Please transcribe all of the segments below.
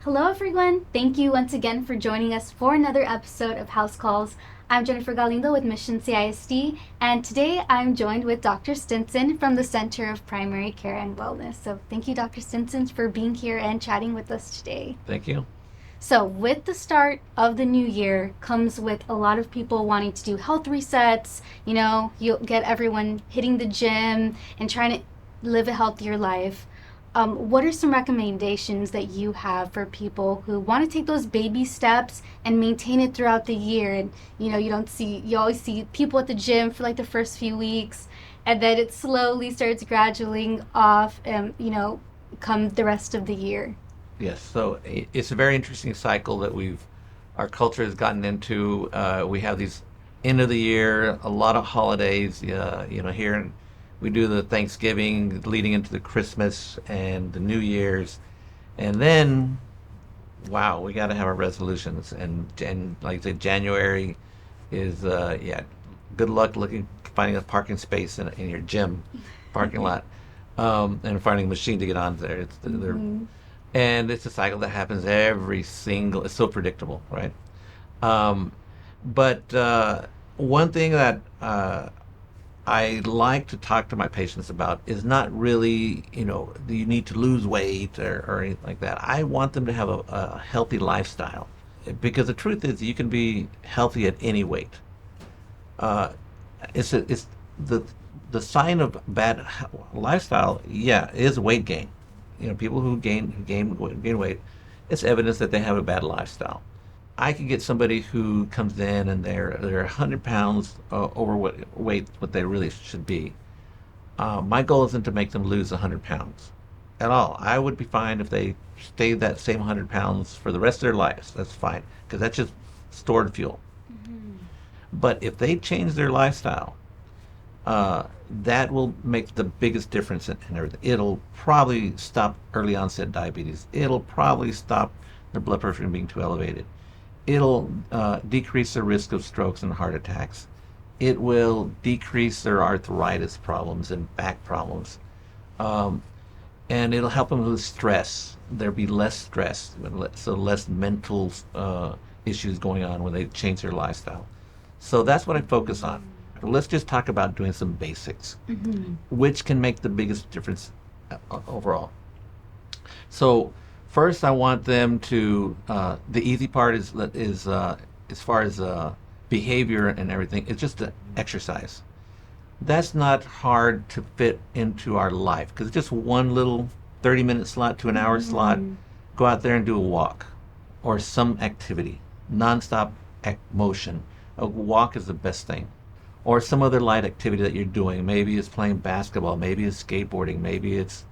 Hello, everyone. Thank you once again for joining us for another episode of House Calls. I'm Jennifer Galindo with Mission CISD, and today I'm joined with Dr. Stinson from the Center of Primary Care and Wellness. So thank you, Dr. Stinson, for being here and chatting with us today. Thank you. So with the start of the new year comes with a lot of people wanting to do health resets. You know, you'll get everyone hitting the gym and trying to live a healthier life. What are some recommendations that you have for people who want to take those baby steps and maintain it throughout the year? And you know, you always see people at the gym for like the first few weeks, and then it slowly starts graduating off, come the rest of the year. Yes, so it's a very interesting cycle that our culture has gotten into. We have these end of the year, a lot of holidays. Here we do the Thanksgiving leading into the Christmas and the New Year's, and then, wow, we got to have our resolutions. And like I said, January is good luck finding a parking space in your gym parking lot, and finding a machine to get on there. And it's a cycle that happens it's so predictable, right? But one thing that I like to talk to my patients about is not really, do you need to lose weight or anything like that. I want them to have a healthy lifestyle, because the truth is you can be healthy at any weight. It's the sign of bad lifestyle, is weight gain. People who gain weight, it's evidence that they have a bad lifestyle. I can get somebody who comes in and they're 100 pounds overweight, what they really should be. My goal isn't to make them lose 100 pounds at all. I would be fine if they stayed that same 100 pounds for the rest of their lives. That's fine, because that's just stored fuel. Mm-hmm. But if they change their lifestyle, that will make the biggest difference in everything. It'll probably stop early onset diabetes. It'll probably stop their blood pressure from being too elevated. It'll decrease the risk of strokes and heart attacks. It will decrease their arthritis problems and back problems. And it'll help them with stress. There'll be less stress, so less mental issues going on when they change their lifestyle. So that's what I focus on. Let's just talk about doing some basics, which can make the biggest difference overall. So first, I want them to. The easy part is as far as behavior and everything. It's just the exercise. That's not hard to fit into our life, because it's just one little 30-minute slot to an hour slot. Go out there and do a walk, or some activity, nonstop motion. A walk is the best thing. Or some other light activity that you're doing. Maybe it's playing basketball, maybe it's skateboarding, maybe it's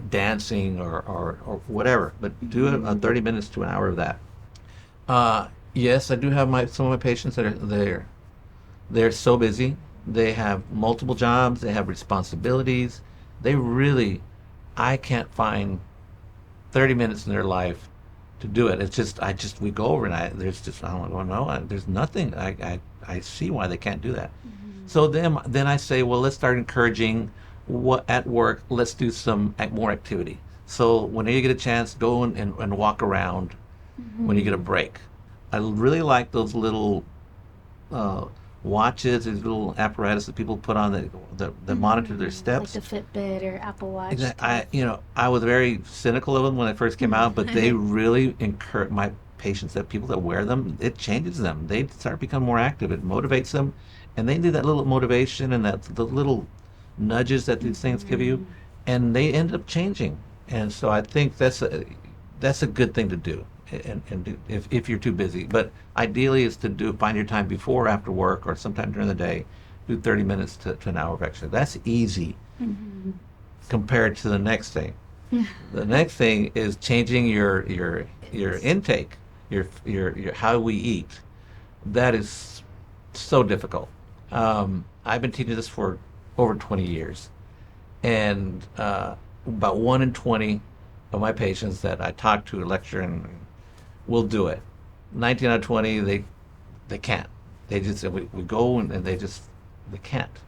dancing or whatever. But do 30 minutes to an hour of that. Yes, I do have some of my patients that they're so busy. They have multiple jobs, they have responsibilities. I can't find 30 minutes in their life to do it. It's just we go over and I don't know. There's nothing. I see why they can't do that. Mm-hmm. So then I say, well, let's start encouraging at work. Let's do some more activity. So whenever you get a chance, go and walk around when you get a break. I really like those little watches, these little apparatus that people put on that monitor their steps. Like the Fitbit or Apple Watch. Exactly. I was very cynical of them when they first came out, but they really encourage my patients, that people that wear them, it changes them. They start becoming more active. It motivates them, and they need that little motivation and the little nudges that these things give you, and they end up changing. And so I think that's a good thing to do, and do if you're too busy. But ideally, is to find your time before or after work, or sometime during the day, do 30 minutes to an hour of exercise. That's easy compared to the next thing. The next thing is changing your intake, your how we eat. That is so difficult. I've been teaching this for over 20 years, and about 1 in 20 of my patients that I talk to, lecture, and will do it. 19 out of 20, they can't. They just we go and they can't.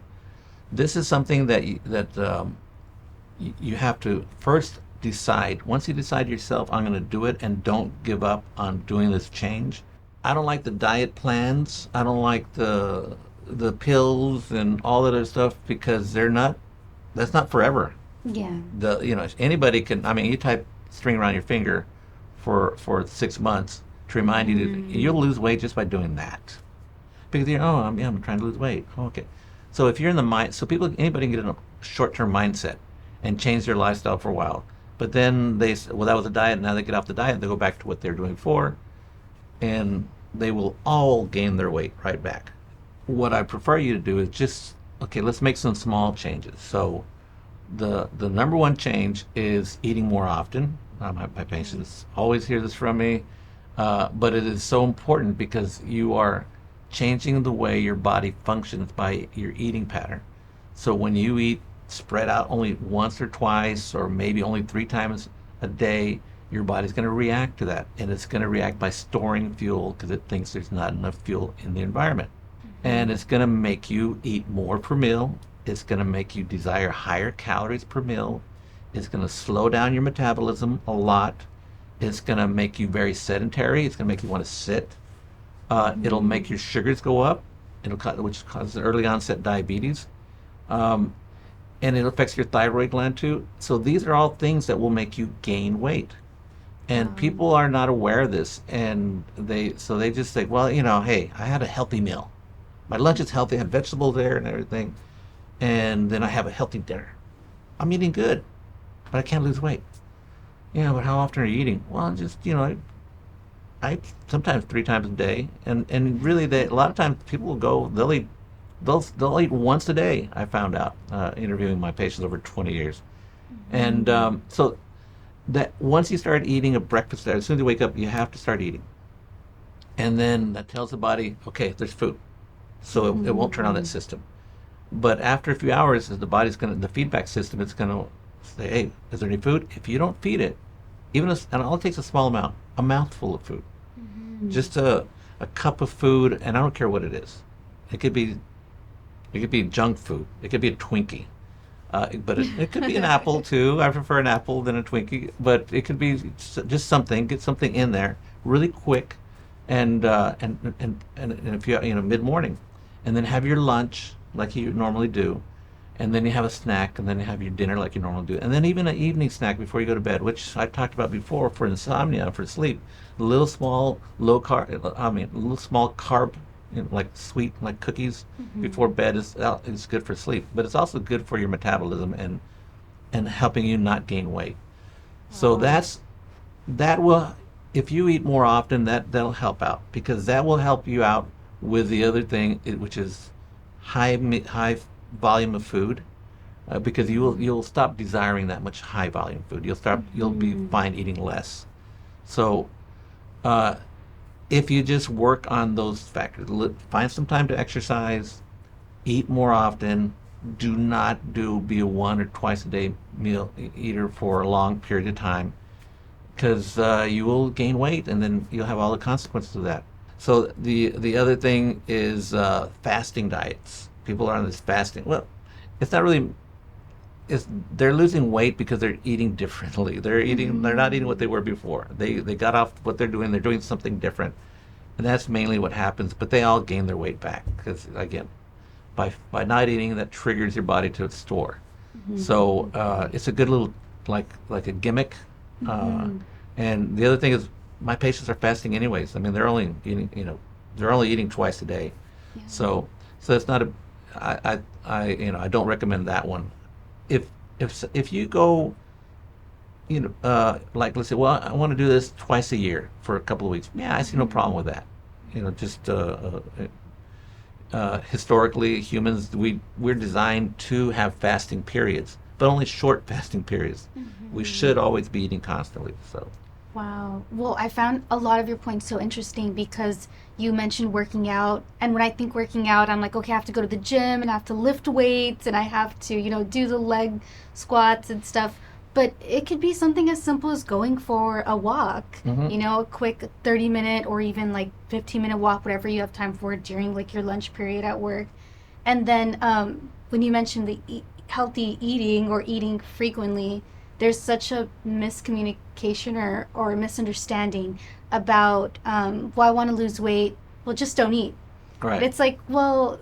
This is something that you have to first once you decide yourself, I'm going to do it, and don't give up on doing this change. I don't like the diet plans. I don't like the pills and all that other stuff, because that's not forever. Yeah. Anybody can, I mean, you type string around your finger for 6 months to remind you that you'll lose weight just by doing that. Because I'm trying to lose weight. Oh, okay. So if you're in the mind, so anybody can get in a short-term mindset and change their lifestyle for a while. But then they say, well, that was a diet. Now they get off the diet, they go back to what they're doing before, and they will all gain their weight right back. What I prefer you to do is just, okay, let's make some small changes. So the number one change is eating more often. My patients always hear this from me, but it is so important because you are changing the way your body functions by your eating pattern. So when you eat spread out only once or twice, or maybe only 3 times a day, your body's going to react to that, and it's going to react by storing fuel because it thinks there's not enough fuel in the environment. And it's going to make you eat more per meal. It's going to make you desire higher calories per meal. It's going to slow down your metabolism a lot. It's going to make you very sedentary. It's going to make you want to sit. It'll make your sugars go up, which causes early onset diabetes. And it affects your thyroid gland too. So these are all things that will make you gain weight. And people are not aware of this. And they just say, well, hey, I had a healthy meal. My lunch is healthy. I had vegetables there and everything. And then I have a healthy dinner. I'm eating good, but I can't lose weight. Yeah, but how often are you eating? Well, just, I sometimes 3 times a day. And really, a lot of times people will go, they'll eat once a day, I found out, interviewing my patients over 20 years. And so that once you start eating a breakfast, as soon as you wake up, you have to start eating. And then that tells the body, okay, there's food. So it won't turn on that system. But after a few hours, the feedback system, it's going to say, hey, is there any food? If you don't feed it, and all it takes a small amount, a mouthful of food, just a cup of food, and I don't care what it is. It could be junk food. It could be a Twinkie. But it could be an apple too. I prefer an apple than a Twinkie. But it could be just something. Get something in there really quick, and if mid morning, and then have your lunch like you normally do, and then you have a snack, and then you have your dinner like you normally do, and then even an evening snack before you go to bed, which I talked about before for insomnia, for sleep. A little small carb, like sweet, like cookies before bed is good for sleep, but it's also good for your metabolism and helping you not gain weight. So that will, if you eat more often, that'll help out, because that will help you out with the other thing, which is high volume of food, because you'll stop desiring that much high volume food. You'll be fine eating less. So if you just work on those factors, find some time to exercise, eat more often, do not be a 1 or twice a day meal eater for a long period of time, because you will gain weight, and then you'll have all the consequences of that. So the other thing is fasting diets. People are on this fasting. Well, it's not really. They're losing weight because they're eating differently. They're not eating what they were before. They got off what they're doing. They're doing something different, and that's mainly what happens. But they all gain their weight back because, again, by not eating, that triggers your body to store. So it's a good little like a gimmick. And the other thing is, my patients are fasting anyways. I mean, they're only eating twice a day. Yeah. So it's not a. I don't recommend that one. If you go, like, let's say, well, I want to do this twice a year for a couple of weeks. Yeah, I see no problem with that. Just historically, humans, we're designed to have fasting periods, but only short fasting periods. We should always be eating constantly. So. Wow. Well, I found a lot of your points so interesting because you mentioned working out. And when I think working out, I'm like, okay, I have to go to the gym and I have to lift weights and I have to, do the leg squats and stuff. But it could be something as simple as going for a walk, a quick 30-minute or even like 15-minute walk, whatever you have time for during like your lunch period at work. And then when you mentioned the healthy eating or eating frequently, there's such a miscommunication or misunderstanding about, well, I want to lose weight. Well, just don't eat. But Right. it's like, well,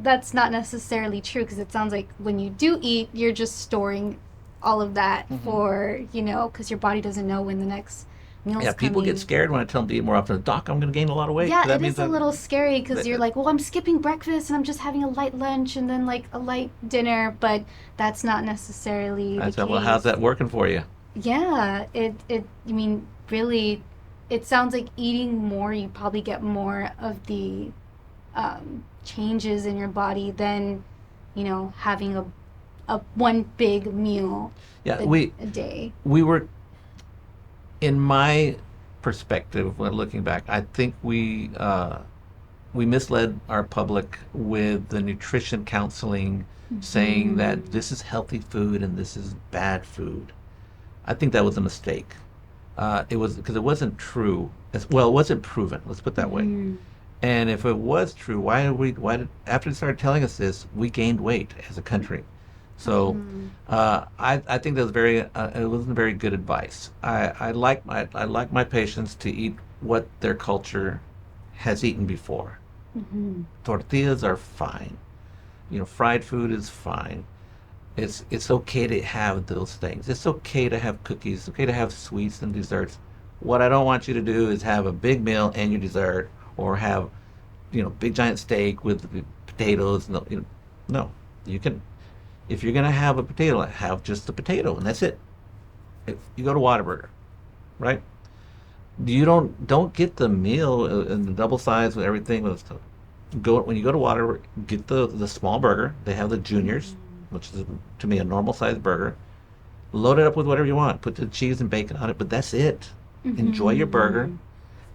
that's not necessarily true, because it sounds like when you do eat, you're just storing all of that for, because your body doesn't know when the next meal's Yeah, people get coming. scared when I tell them to eat more often. Doc, I'm going to gain a lot of weight. Yeah, That it means is a little scary, because that, you're like, well, I'm skipping breakfast and I'm just having a light lunch and then like a light dinner, but that's not necessarily I the said, well, how's case. that working for you? Yeah, I mean, really, it sounds like eating more, you probably get more of the changes in your body than, having a one big meal Yeah, a day. we were, in my perspective, when looking back, I think we misled our public with the nutrition counseling saying that this is healthy food and this is bad food. I think that was a mistake. It was because it wasn't true. Well, it wasn't proven. Let's put it that way. Mm-hmm. And if it was true, why did, after they started telling us this, we gained weight as a country. So Mm-hmm. I think that was it wasn't very good advice. I like my patients to eat what their culture has eaten before. Mm-hmm. Tortillas are fine. Fried food is fine. It's okay to have those things. It's okay to have cookies. It's okay to have sweets and desserts. What I don't want you to do is have a big meal and your dessert, or have big giant steak with the potatoes. No, no. You can, if you're gonna have a potato, have just the potato and that's it. If you go to Whataburger, right? You don't get the meal in the double size with everything with stuff. Go when you go to Whataburger, get the small burger. They have the juniors, which is to me a normal sized burger. Load it up with whatever you want. Put the cheese and bacon on it, but that's it. Enjoy your burger, Mm-hmm.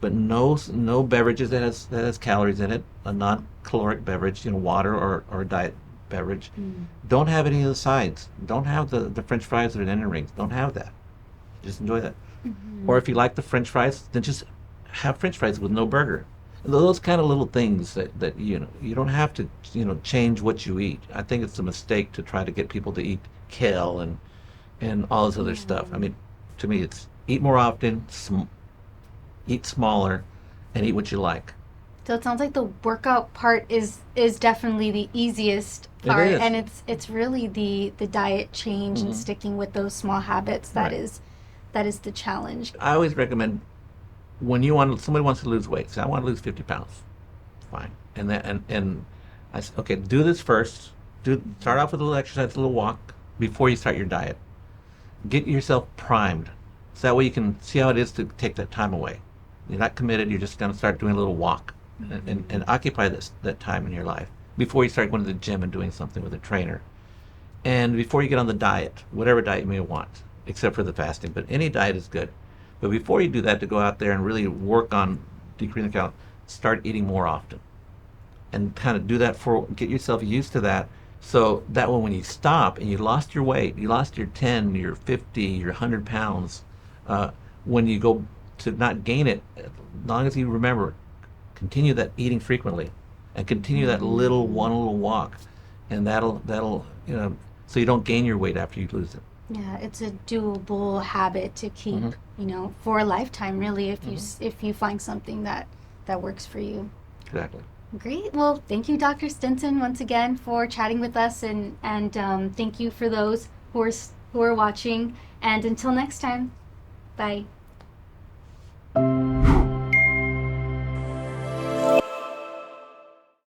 but no beverages that has calories in it. A non-caloric beverage, water or a diet beverage. Mm-hmm. Don't have any of the sides. Don't have the French fries or the onion rings. Don't have that. Just enjoy that. Mm-hmm. Or if you like the French fries, then just have French fries with no burger. Those kind of little things that you don't have to change what you eat. I think it's a mistake to try to get people to eat kale and all this other stuff. I Yeah. mean, to me, it's eat more often, eat smaller, and eat what you like. So it sounds like the workout part is definitely the easiest It part, is. and it's really the diet change and Mhm. sticking with those small habits Right. that is the challenge. I always recommend when somebody wants to lose weight. Say, I want to lose 50 pounds. Fine. And I said, okay, do this first. Start off with a little exercise, a little walk before you start your diet. Get yourself primed, so that way you can see how it is to take that time away. You're not committed. You're just going to start doing a little walk and occupy that time in your life before you start going to the gym and doing something with a trainer. And before you get on the diet, whatever diet you may want, except for the fasting, but any diet is good. But before you do that, to go out there and really work on decreasing the calories, start eating more often, and kind of do that get yourself used to that, so that way when you stop and you lost your weight, you lost your 10, your 50, your 100 pounds, when you go to not gain it, as long as you remember, continue that eating frequently, and continue that little walk, and that'll so you don't gain your weight after you lose it. Yeah, it's a doable habit to keep, Hmm. for a lifetime, really, if Hmm. if you find something that works for you. Exactly. Great. Well, thank you, Dr. Stinson, once again for chatting with us, and thank you for those who are watching. And until next time, bye.